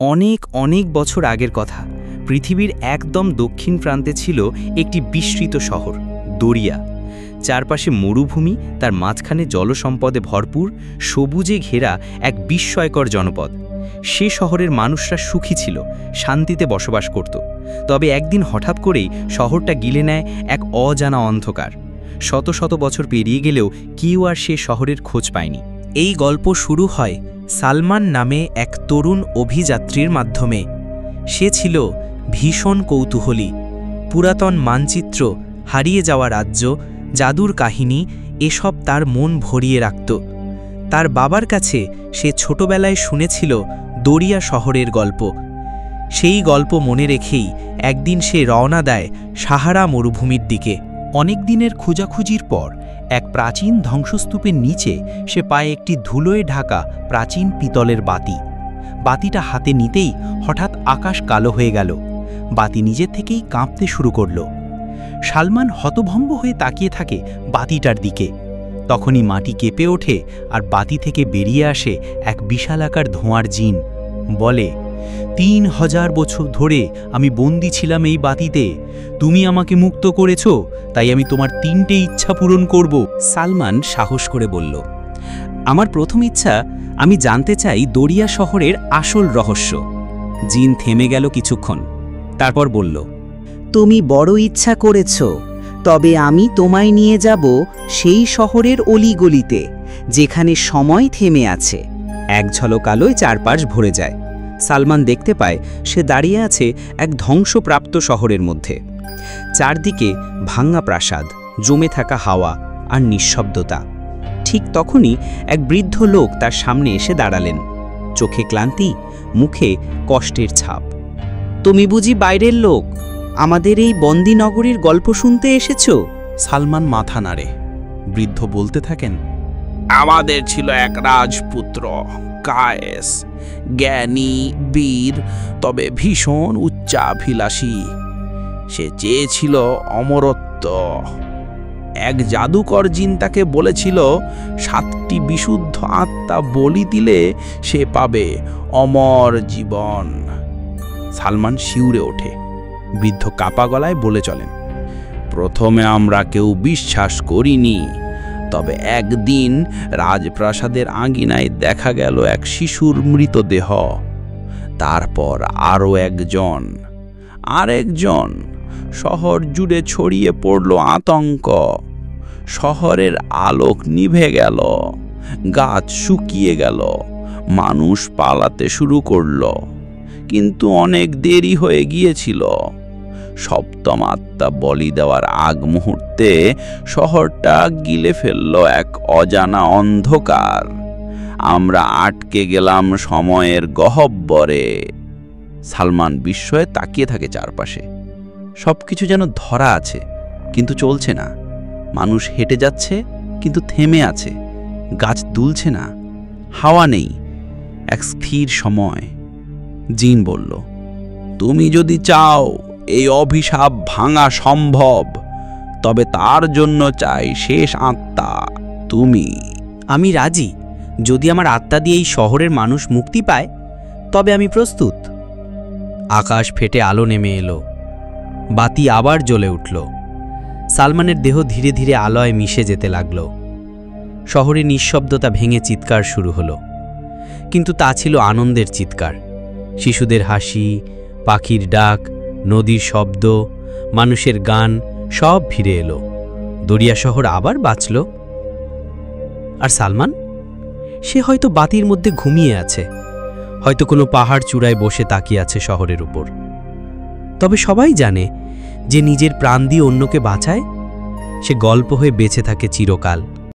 অনেক অনেক বছর আগের কথা। পৃথিবীর একদম দক্ষিণ প্রান্তে ছিল একটি বিস্তৃত শহর, দরিয়া। চারপাশে মরুভূমি, তার মাঝখানে জলসম্পদে ভরপুর, সবুজে ঘেরা এক বিস্ময়কর জনপদ। সে শহরের মানুষরা সুখী ছিল, শান্তিতে বসবাস করত। তবে একদিন হঠাৎ করেই শহরটা গিলে নেয় এক অজানা অন্ধকার। শত শত বছর পেরিয়ে গেলেও কেউ আর সে শহরের খোঁজ পায়নি। এই গল্প শুরু হয় সালমান নামে এক তরুণ অভিযাত্রীর মাধ্যমে। সে ছিল ভীষণ কৌতূহলী। পুরাতন মানচিত্র, হারিয়ে যাওয়া রাজ্য, জাদুর কাহিনী এসব তার মন ভরিয়ে রাখত। তার বাবার কাছে সে ছোটবেলায় শুনেছিল দরিয়া শহরের গল্প। সেই গল্প মনে রেখেই একদিন সে রওনা দেয় সাহারা মরুভূমির দিকে। অনেক দিনের খোঁজাখুঁজির পর এক প্রাচীন ধ্বংসস্তূপের নিচে সে পায় একটি ধুলোয় ঢাকা প্রাচীন পিতলের বাতি। বাতিটা হাতে নিতেই হঠাৎ আকাশ কালো হয়ে গেল। বাতি নিজের থেকেই কাঁপতে শুরু করল। সালমান হতভম্ব হয়ে তাকিয়ে থাকে বাতিটার দিকে। তখনই মাটি কেঁপে ওঠে আর বাতি থেকে বেরিয়ে আসে এক বিশালাকার ধোঁয়ার জিন। বলে, ৩,০০০ বছর ধরে আমি বন্দী ছিলাম এই বাতিতে। তুমি আমাকে মুক্ত করেছ, তাই আমি তোমার ৩টে ইচ্ছা পূরণ করব। সালমান সাহস করে বলল, আমার প্রথম ইচ্ছা, আমি জানতে চাই দরিয়া শহরের আসল রহস্য। জিন থেমে গেল কিছুক্ষণ, তারপর বলল, তুমি বড় ইচ্ছা করেছ, তবে আমি তোমায় নিয়ে যাব সেই শহরের অলিগলিতে, যেখানে সময় থেমে আছে। এক ঝলক আলোয় চারপাশ ভরে যায়। সালমান দেখতে পায় সে দাঁড়িয়ে আছে এক ধ্বংসপ্রাপ্ত শহরের মধ্যে। চারদিকে ভাঙা প্রাসাদ, জমে থাকা হাওয়া আর নিঃশব্দতা। ঠিক তখনই এক বৃদ্ধ লোক তার সামনে এসে দাঁড়ালেন। চোখে ক্লান্তি, মুখে কষ্টের ছাপ। তুমি বুঝি বাইরের লোক? আমাদের এই বন্দী নগরীর গল্প শুনতে এসেছ? সালমান মাথা নাড়ে। বৃদ্ধ বলতে থাকেন, আমাদের ছিল এক রাজপুত্র, কায়েস, জ্ঞানী, বীর, তবে ভীষণ উচ্চাভিলাষী। সে চেয়েছিল অমরত্ব। এক জাদুকর জিন তাকে বলেছিল 7টি বিশুদ্ধ আত্মা বলি দিলে সে পাবে অমর জীবন। সালমান শিউরে ওঠে। বৃদ্ধ কাপা গলায় বলে চলেন, প্রথমে আমরা কেউ বিশ্বাস করিনি, তবে একদিন রাজপ্রাসাদের আঙিনায় দেখা গেল এক শিশুর মৃতদেহ। তারপর আরও একজন, আরেকজন। শহর জুড়ে ছড়িয়ে পড়ল আতঙ্ক। শহরের আলোক নিভে গেল, গাছ শুকিয়ে গেল, মানুষ পালাতে শুরু করল। কিন্তু অনেক দেরি হয়ে গিয়েছিল। সপ্তম আত্মা বলি দেওয়ার আগ মুহূর্তে শহরটা গিলে ফেলল এক অজানা অন্ধকার। আমরা আটকে গেলাম সময়ের গহ্বরে। সালমান বিস্ময়ে তাকিয়ে থাকে চারপাশে। সবকিছু যেন ধরা আছে, কিন্তু চলছে না। মানুষ হেঁটে যাচ্ছে, কিন্তু থেমে আছে। গাছ দুলছে না, হাওয়া নেই, এক স্থির সময়। জিন বলল, তুমি যদি চাও এই অভিশাপ ভাঙা সম্ভব, তবে তার জন্য চাই শেষ আত্মা, তুমি। আমি রাজি। যদি আমার আত্মা দিয়ে এই শহরের মানুষ মুক্তি পায়, তবে আমি প্রস্তুত। আকাশ ফেটে আলো নেমে এলো। বাতি আবার জ্বলে উঠল। সালমানের দেহ ধীরে ধীরে আলোয় মিশে যেতে লাগল। শহরে নিঃশব্দতা ভেঙে চিৎকার শুরু হলো। কিন্তু তা ছিল আনন্দের চিৎকার। শিশুদের হাসি, পাখির ডাক, নদীর শব্দ, মানুষের গান সব ফিরে এলো। দরিয়া শহর আবার বাঁচল। আর সালমান, সে হয়তো বাতির মধ্যে ঘুমিয়ে আছে, হয়তো কোনো পাহাড় চূড়ায় বসে তাকিয়ে আছে শহরের উপর। তবে সবাই জানে, যে নিজের প্রাণ দিয়ে অন্যকে বাঁচায়, সে গল্প হয়ে বেঁচে থাকে চিরকাল।